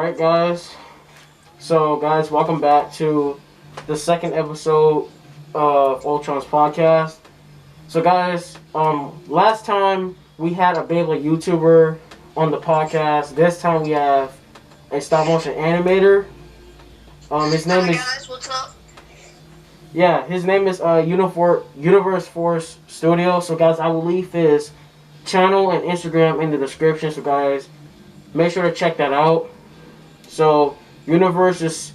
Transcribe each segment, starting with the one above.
Alright guys, so guys, welcome back to the second episode of Ultron's podcast. So guys, last time we had a Beyblade YouTuber on the podcast. This time we have a stop motion animator. His name is... Hi guys, what's up? Yeah, his name is Universe Force Studio. So guys, I will leave his channel and Instagram in the description. So guys, make sure to check that out. So, Universe, just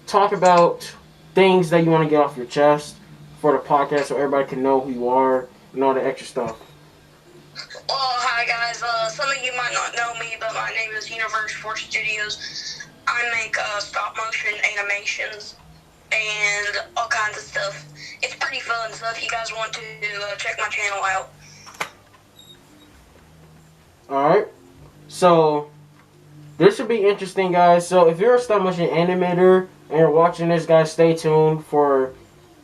talk about things that you want to get off your chest for the podcast so everybody can know who you are and all the extra stuff. Hi guys, some of you might not know me, but my name is Universe Force Studios. I make stop motion animations and all kinds of stuff. It's pretty fun, so if you guys want to check my channel out. Alright, so... this should be interesting, guys. So, if you're a stop motion animator and you're watching this, guys, stay tuned for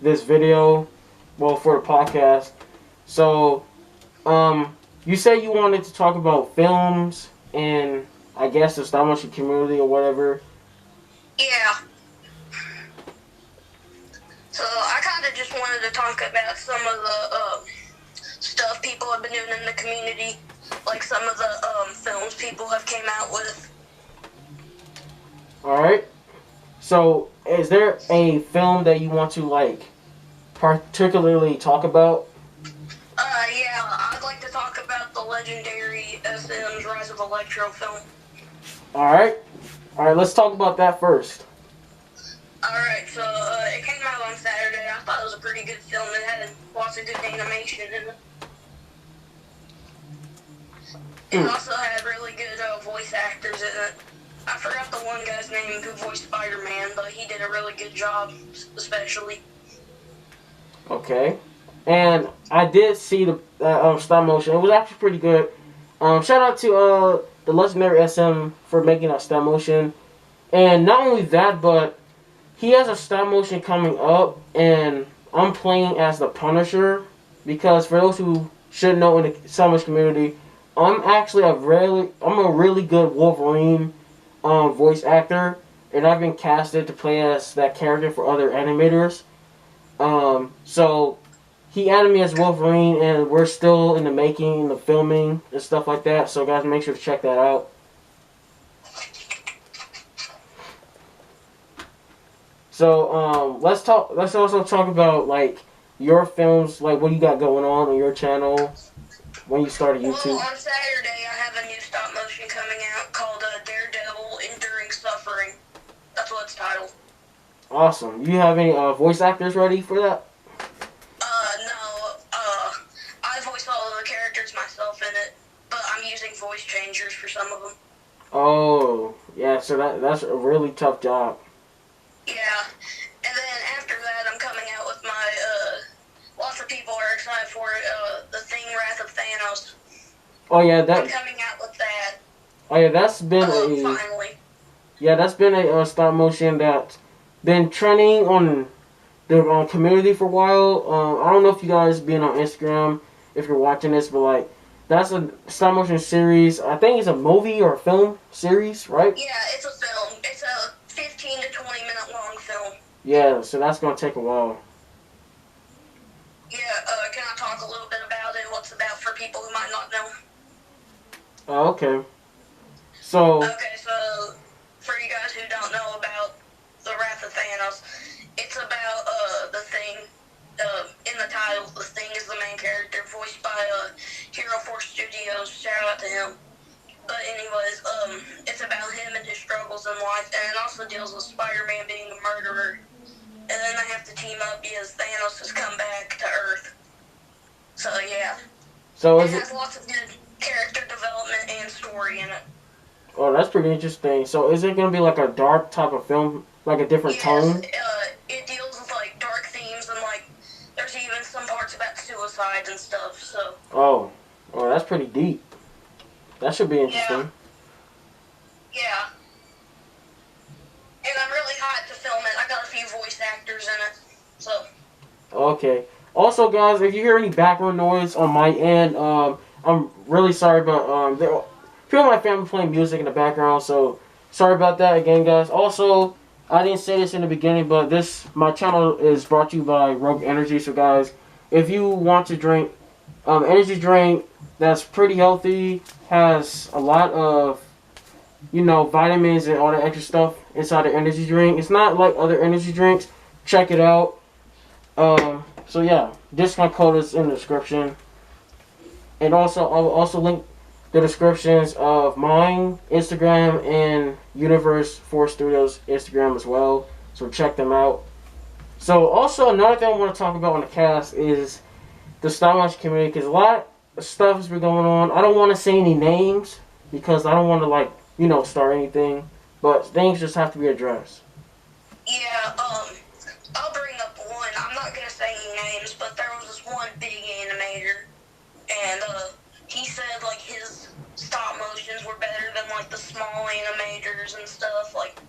this video. Well, for the podcast. So, you said you wanted to talk about films and, I guess, the stop motion community or whatever. Yeah. So, I kind of just wanted to talk about some of the stuff people have been doing in the community. Like some of the films people have came out with. Alright, so is there a film that you want to, like, particularly talk about? Yeah, I'd like to talk about the legendary SM's Rise of Electro film. Alright, let's talk about that first. Alright, so it came out on Saturday. I thought it was a pretty good film. It had lots of good animation in it. It also had really good voice actors in it. I forgot the one guy's name who voiced Spider-Man, but he did a really good job, especially. Okay. And I did see the stop motion. It was actually pretty good. Shout out to the legendary SM for making that stop motion. And not only that, but he has a stop motion coming up, and I'm playing as the Punisher. Because for those who should know in the stop motion community, I'm actually a really good Wolverine voice actor, and I've been casted to play as that character for other animators. So he added me as Wolverine, and we're still in the making, the filming, and stuff like that. So guys, make sure to check that out. So let's also talk about like your films, like what you got going on your channel when you started YouTube. Well, on Saturday I have a new stop motion coming out called Daredevil Enduring Suffering. That's what it's titled. Awesome. You have any voice actors ready for that? No. I voice all of the characters myself in it, but I'm using voice changers for some of them. Oh, yeah, so that's a really tough job. Yeah. And then after that I'm coming out with my, lots of people are excited for it, the Thing Wrath of Thanos. Oh, yeah, I'm coming out with that. Oh, yeah, that's been finally. Yeah, that's been a stop motion that's been trending on the community for a while. I don't know if you guys been on Instagram, if you're watching this, but like, that's a stop motion series. I think it's a movie or a film series, right? Yeah, it's a film. It's a 15 to 20 minute long film. Yeah, so that's gonna take a while. Yeah, can I talk a little bit about it, what's about for people who might not know? Oh, okay. So... okay, so, for you guys who don't know about the Wrath of Thanos, it's about, the Thing, in the title, the Thing is the main character, voiced by, Hero Force Studios, shout out to him. But anyways, it's about him and his struggles in life, and it also deals with Spider-Man being a murderer. And then they have to team up because Thanos has come back to Earth. So, yeah. So it has lots of good character development and story in it. Oh, that's pretty interesting. So is it going to be like a dark type of film? Like a different tone? It deals with, like, dark themes and, like, there's even some parts about suicides and stuff, so. Oh, that's pretty deep. That should be interesting. Yeah. And I'm really hyped to film it. I got a few voice actors in it, so. Okay. Also, guys, if you hear any background noise on my end, I'm really sorry, but people in my family playing music in the background, so sorry about that again, guys. Also, I didn't say this in the beginning, but my channel is brought to you by Rogue Energy. So, guys, if you want to drink energy drink that's pretty healthy, has a lot of vitamins and all that extra stuff inside the energy drink. It's not like other energy drinks. Check it out. So yeah, discount code is in the description, and also I'll also link the descriptions of mine, Instagram, and Universe 4 Studios Instagram as well. So check them out. So also another thing I want to talk about on the cast is the stopmotion community, because a lot of stuff has been going on. I don't want to say any names because I don't want to start anything, but things just have to be addressed. Yeah, I'll bring up one. I'm not gonna say any names, but there was this one big animator, and he said like his stop motions were better than like the small animators and stuff. Like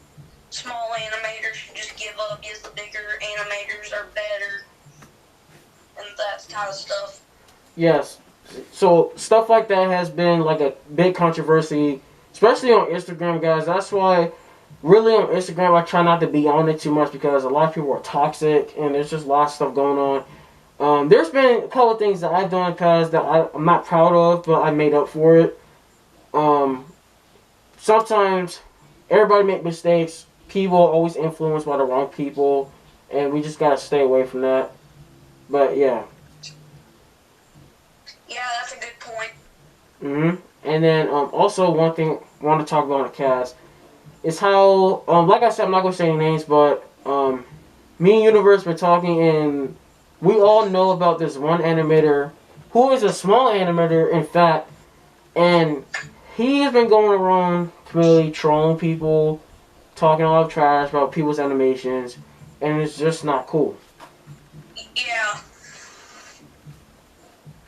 small animators should just give up because the bigger animators are better, and that kind of stuff. Yes. So stuff like that has been like a big controversy, especially on Instagram, guys. That's why really on Instagram I try not to be on it too much, because a lot of people are toxic and there's just a lot of stuff going on. There's been a couple of things that I've done in the past that I'm not proud of, but I made up for it. Sometimes everybody make mistakes. People are always influenced by the wrong people, and we just gotta stay away from that. But yeah. Yeah, that's a good point. And then also one thing I want to talk about on the cast is how, like I said, I'm not gonna say any names, but me and Universe been talking, and we all know about this one animator who is a small animator, in fact, and he has been going around community trolling people, talking a lot of trash about people's animations, and it's just not cool. Yeah.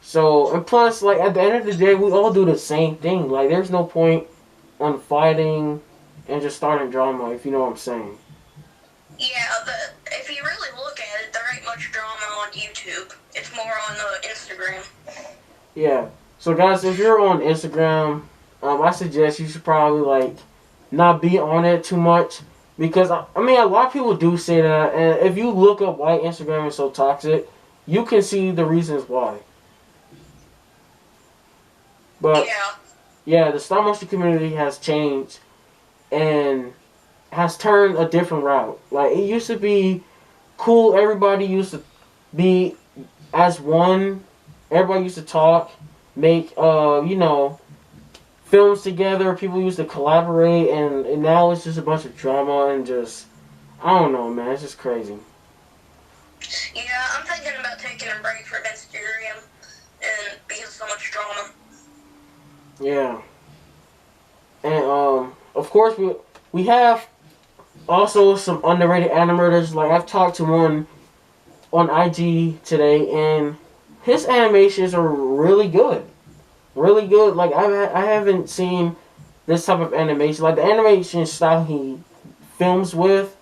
So, and plus, like, at the end of the day, we all do the same thing. Like, there's no point on fighting and just starting drama, if you know what I'm saying. Yeah, but if you really look at it, there ain't much drama on YouTube. It's more on Instagram. Yeah. So, guys, if you're on Instagram, I suggest you should probably, like, not be on it too much. Because, I mean, a lot of people do say that. And if you look up why Instagram is so toxic, you can see the reasons why. But, yeah, the stop motion community has changed and has turned a different route. Like, it used to be cool. Everybody used to be as one. Everybody used to talk, make, films together. People used to collaborate, and now it's just a bunch of drama and just, I don't know, man. It's just crazy. Yeah, I'm thinking about taking a break from Instagram and because of so much drama. Yeah. And, of course, we have also some underrated animators. Like, I've talked to one on IG today, and his animations are really good. Really good. Like, I haven't seen this type of animation. Like, the animation style he films with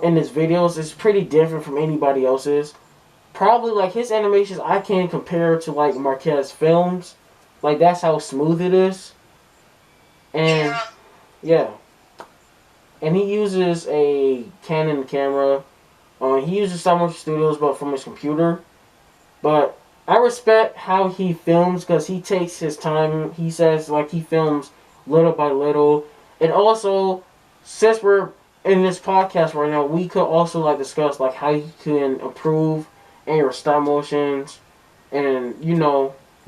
in his videos is pretty different from anybody else's. Probably, like, his animations I can compare to, like, Marquez films. Like, that's how smooth it is. And, yeah. And he uses a Canon camera. He uses Stopmotion Studios, but from his computer. But I respect how he films, because he takes his time. He says, like, he films little by little. And also, since we're in this podcast right now, we could also, like, discuss, like, how you can improve in your stop motions and,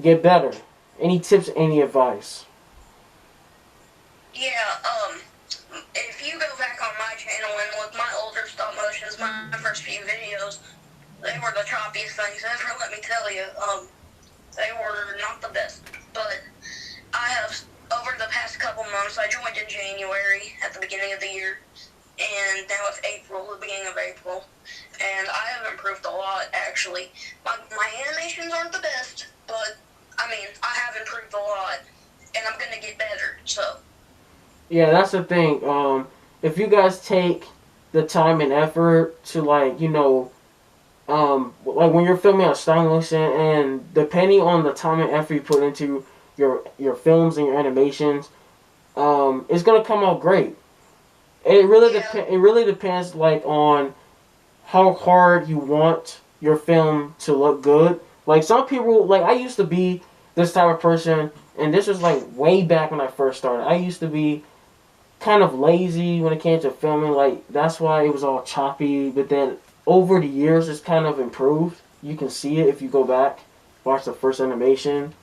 get better. Any tips, any advice? Yeah, if you go back on my channel and look my older stop motions, my first few videos, they were the choppiest things ever, let me tell you. They were not the best, but I have, over the past couple months, I joined in January at the beginning of the year, and now it's April, the beginning of April, and I have improved a lot, actually. My animations aren't the best, but, I mean, I have improved a lot, and I'm gonna get better, so. Yeah, that's the thing. If you guys take the time and effort to, like, like when you're filming a stop motion, and depending on the time and effort you put into your films and your animations, it's gonna come out great. It really depends like on how hard you want your film to look good. Like some people, like I used to be this type of person, and this was like way back when I first started. I used to be kind of lazy when it came to filming. Like that's why it was all choppy. But then over the years, it's kind of improved. You can see it if you go back, watch the first animation.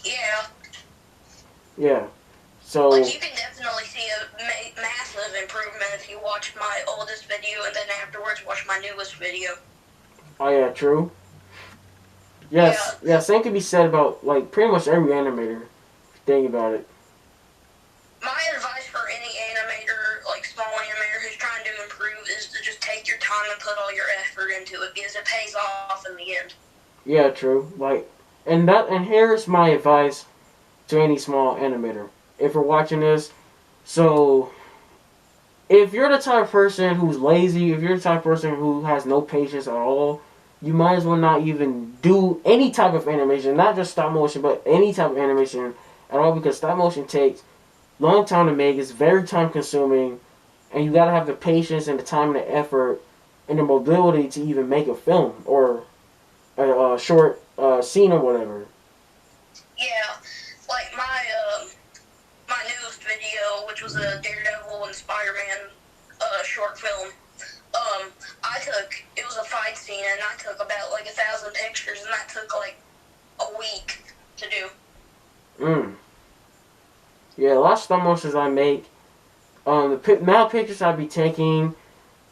Yeah. Yeah. So. Like you can definitely see a massive improvement if you watch my oldest video and then afterwards watch my newest video. Oh yeah, true. Yes, yeah. Same can be said about like pretty much every animator. Think about it. My advice for any animator, like small animator who's trying to improve, is to just take your time and put all your effort into it because it pays off in the end. Yeah, true. Like, and here's my advice to any small animator. If you're watching this, so if you're the type of person who's lazy, if you're the type of person who has no patience at all, you might as well not even do any type of animation, not just stop motion, but any type of animation at all, because stop motion takes long time to make. It's very time consuming, and you gotta have the patience and the time and the effort and the mobility to even make a film or a short scene or whatever. Yeah, like my newest video, which was a Daredevil and Spider-Man short film. It was a fight scene, and I took about like 1,000 pictures, and that took like a week to do. Yeah, a lot of stop motions I make. The amount of pictures I'd be taking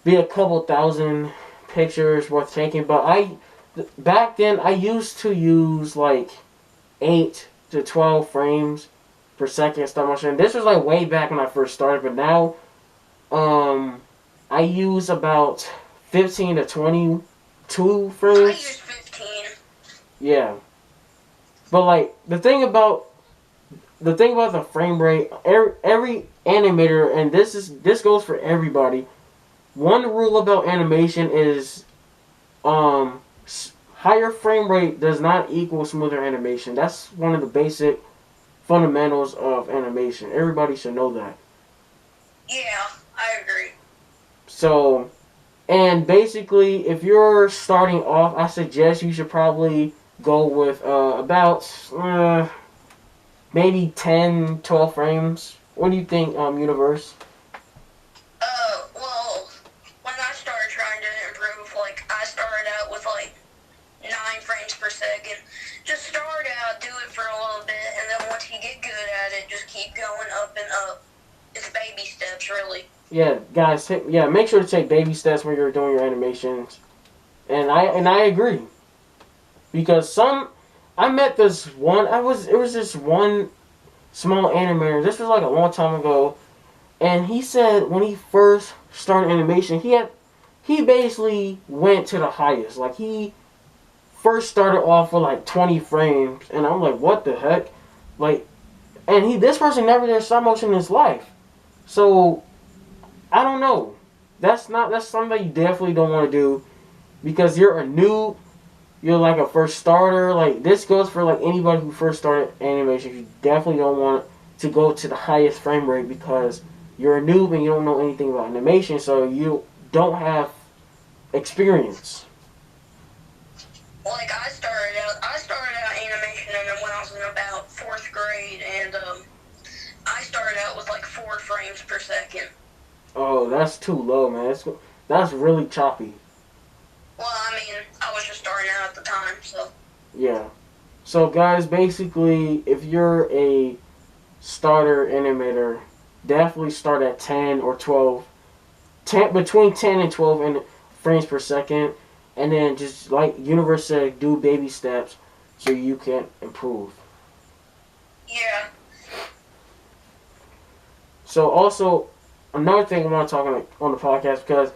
be a couple thousand pictures worth taking, but back then I used to use like 8 to 12 frames per second stop motion. This was like way back when I first started, but now I use about 15 to 22 frames. I use 15. Yeah. But like the thing about the frame rate, every animator, and this goes for everybody. One rule about animation is higher frame rate does not equal smoother animation. That's one of the basic fundamentals of animation. Everybody should know that. Yeah, I agree. So, and basically, if you're starting off, I suggest you should probably go with about maybe 10, 12 frames. What do you think, Universe? Well, when I started trying to improve, like, I started out with, like, 9 frames per second. Just start out, do it for a little bit, and then once you get good at it, just keep going up and up. It's baby steps, really. Yeah, guys, make sure to take baby steps when you're doing your animations. And I agree. Because I met this one, it was this one small animator. This was like a long time ago. And he said when he first started animation, he basically went to the highest. Like he first started off with like 20 frames, and I'm like, what the heck? Like, and this person never did stop motion in his life. So I don't know. That's something that you definitely don't want to do because you're a noob. You're like a first starter. Like this goes for like anybody who first started animation. You definitely don't want to go to the highest frame rate because you're a noob and you don't know anything about animation, so you don't have experience. Like I started out animation and when I was in about 4th grade, and I started out with like 4 frames per second. Oh, that's too low, man. That's really choppy. Well, I mean, I was just starting out at the time, so. Yeah. So, guys, basically, if you're a starter animator, definitely start at 10 or 12. Between 10 and 12 frames per second. And then just, like Universe said, do baby steps so you can improve. Yeah. So, also, another thing I want to talk on the podcast because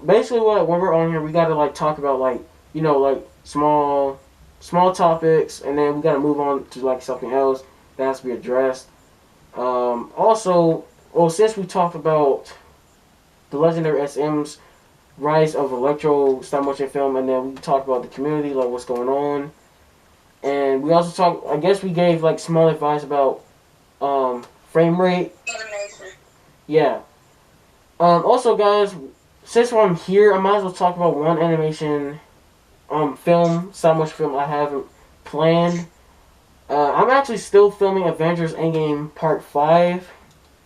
basically when we're on here we got to like talk about like like small topics, and then we got to move on to like something else that has to be addressed. Also, well, since we talked about the legendary SM's rise of electro stop motion film, and then we talked about the community, like what's going on, and we also I guess we gave like small advice about frame rate. Animation. Yeah. Also, guys, since I'm here, I might as well talk about one animation film, stop motion film I haven't planned. I'm actually still filming Avengers Endgame Part 5.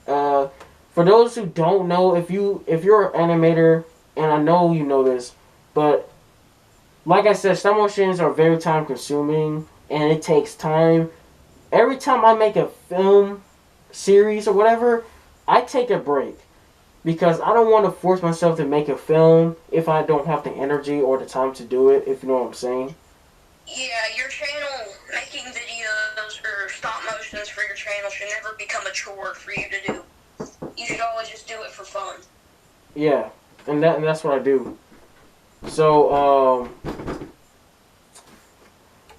Uh, for those who don't know, if you're an animator, and I know you know this, but like I said, stop motions are very time consuming and it takes time. Every time I make a film series or whatever, I take a break because I don't want to force myself to make a film if I don't have the energy or the time to do it, if you know what I'm saying. Yeah, your channel, making videos or stop motions for your channel should never become a chore for you to do. You should always just do it for fun. Yeah, and that's what I do. So,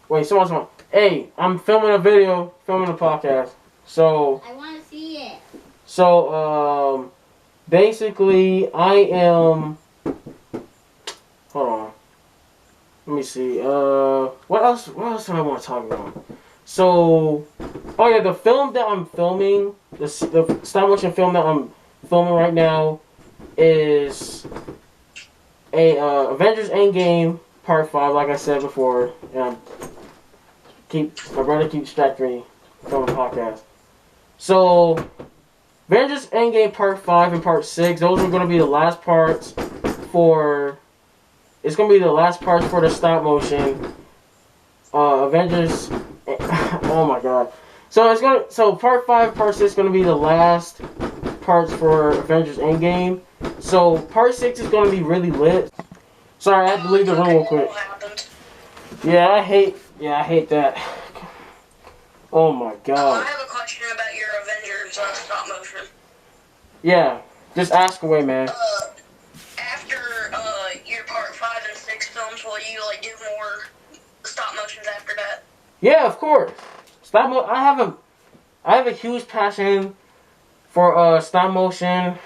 wait, someone's on. Hey, I'm filming a video, filming a podcast. So, I want to see it. so, basically, I am. Hold on. Let me see. What else? What else do I want to talk about? So, oh yeah, the film that I'm filming, the stop motion film that I'm filming right now, is a Avengers Endgame Part 5. Like I said before, and my brother keeps distracting me from the podcast. So, Avengers Endgame Part 5 and Part 6. Those are going to be the last parts for. It's going to be the last parts for the stop motion. Avengers. Oh my god. So Part 5, Part 6 is going to be the last parts for Avengers Endgame. So Part 6 is going to be really lit. Sorry, I had to leave the room real quick. Yeah, I hate that. Oh my god. I have a question about your Avengers stop motion. Yeah, just ask away, man. After your Part 5 and 6 films, will you like do more stop motions after that? Yeah, of course. I have a huge passion for stop motion.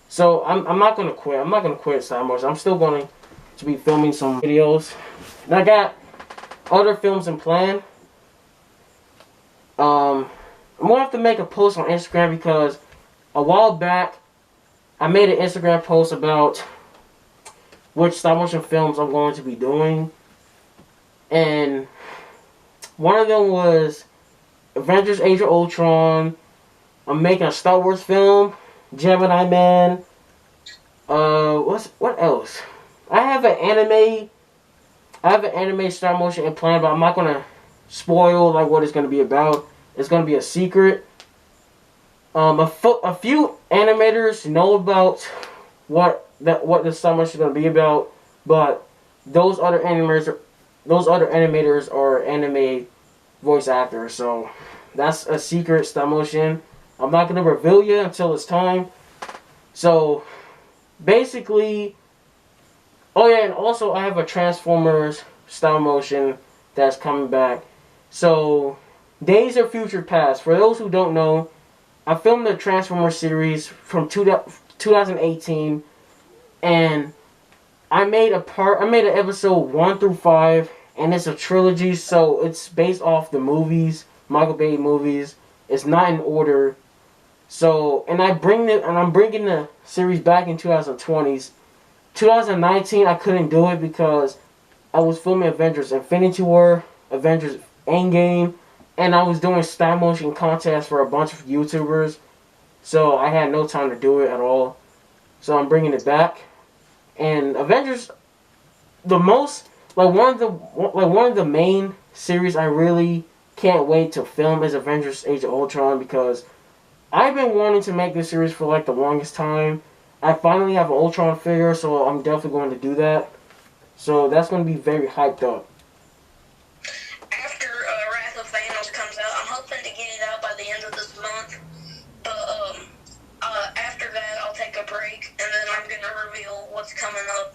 So I'm not gonna quit. I'm not gonna quit stop motion. I'm still going to be filming some videos. And I got other films in plan. I'm gonna have to make a post on Instagram because a while back I made an Instagram post about which stop motion films I'm going to be doing. And one of them was Avengers Age of Ultron. I'm making a Star Wars film. Gemini Man. What else? I have an anime stop motion in plan, but I'm not gonna spoil like what it's gonna be about. It's gonna be a secret. A few animators know about what the stop motion is gonna be about, but those other animators are anime voice actors, so that's a secret stop motion. I'm not gonna reveal you until it's time. So basically, oh yeah, and also I have a Transformers stop motion that's coming back. So Days of Future Past. For those who don't know, I filmed the Transformers series from 2018, and I made an episode 1 through 5, and it's a trilogy, so it's based off the movies, Michael Bay movies. It's not in order. So, I'm bringing the series back in 2020s. 2019, I couldn't do it because I was filming Avengers Infinity War, Avengers Endgame, and I was doing stop motion contests for a bunch of YouTubers. So I had no time to do it at all. So I'm bringing it back. And Avengers, one of the main series I really can't wait to film is Avengers Age of Ultron, because I've been wanting to make this series for like the longest time. I finally have an Ultron figure, so I'm definitely going to do that. So that's going to be very hyped up. After Wrath of Thanos comes out, I'm hoping to get it out by the end of this month. But after that, I'll take a break, and then I'm going to reveal what's coming up.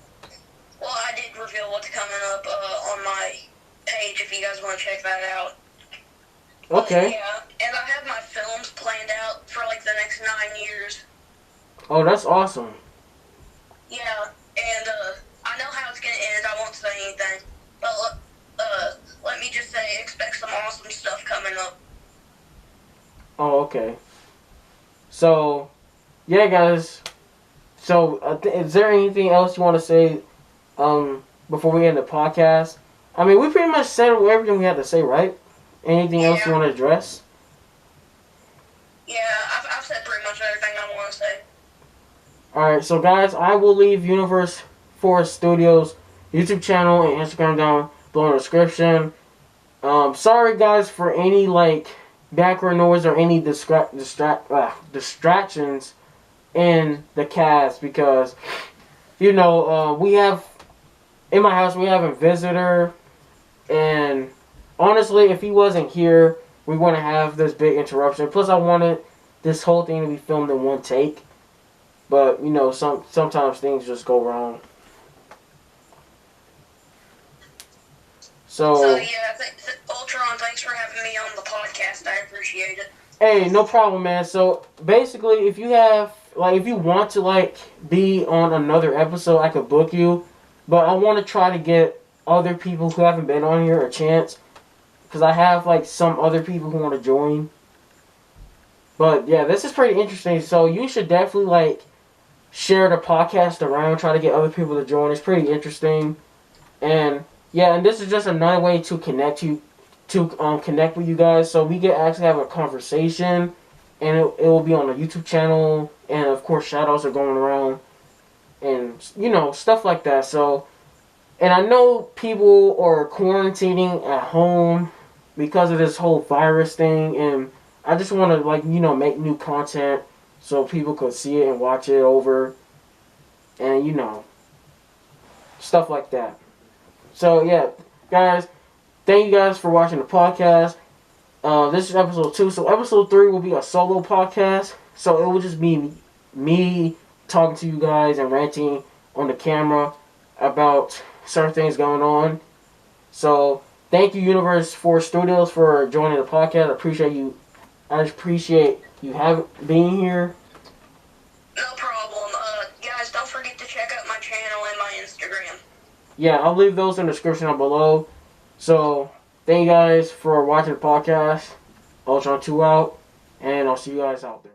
Well, I did reveal what's coming up on my page if you guys want to check that out. Okay. Yeah, and I have my films planned out for like the next 9 years. Oh, that's awesome. Yeah, and I know how it's gonna end. I won't say anything, but let me just say, expect some awesome stuff coming up. Oh, okay. So, yeah, guys. So, is there anything else you want to say before we end the podcast? I mean, we pretty much said everything we had to say, right? Anything else you Yeah. want to address? Yeah, I've said pretty much everything I want to say. Alright, so guys, I will leave Universe Forest Studios YouTube channel and Instagram down below in the description. Sorry guys for any like background noise or any distractions in the cast, because we have in my house we have a visitor, and honestly if he wasn't here we wouldn't have this big interruption. Plus I wanted this whole thing to be filmed in one take. But sometimes things just go wrong. So yeah, Ultron, thanks for having me on the podcast. I appreciate it. Hey, no problem, man. So basically, if you want to be on another episode, I could book you. But I want to try to get other people who haven't been on here a chance, because I have some other people who want to join. But yeah, this is pretty interesting. So you should definitely share the podcast around, try to get other people to join. It's pretty interesting. And yeah, and this is just another way to connect with you guys, so we can actually have a conversation, and it will be on the YouTube channel, and of course shoutouts are going around, and stuff like that. So, and I know people are quarantining at home because of this whole virus thing, and I just want to make new content so people could see it and watch it over, and stuff like that. So yeah, guys, thank you guys for watching the podcast. This is episode 2, so episode 3 will be a solo podcast. So it will just be me talking to you guys and ranting on the camera about certain things going on. So thank you, Universe Forest Studios, for joining the podcast. I appreciate you being here. No problem. Guys, don't forget to check out my channel and my Instagram. Yeah, I'll leave those in the description down below. So, thank you guys for watching the podcast. UltronTu out, and I'll see you guys out there.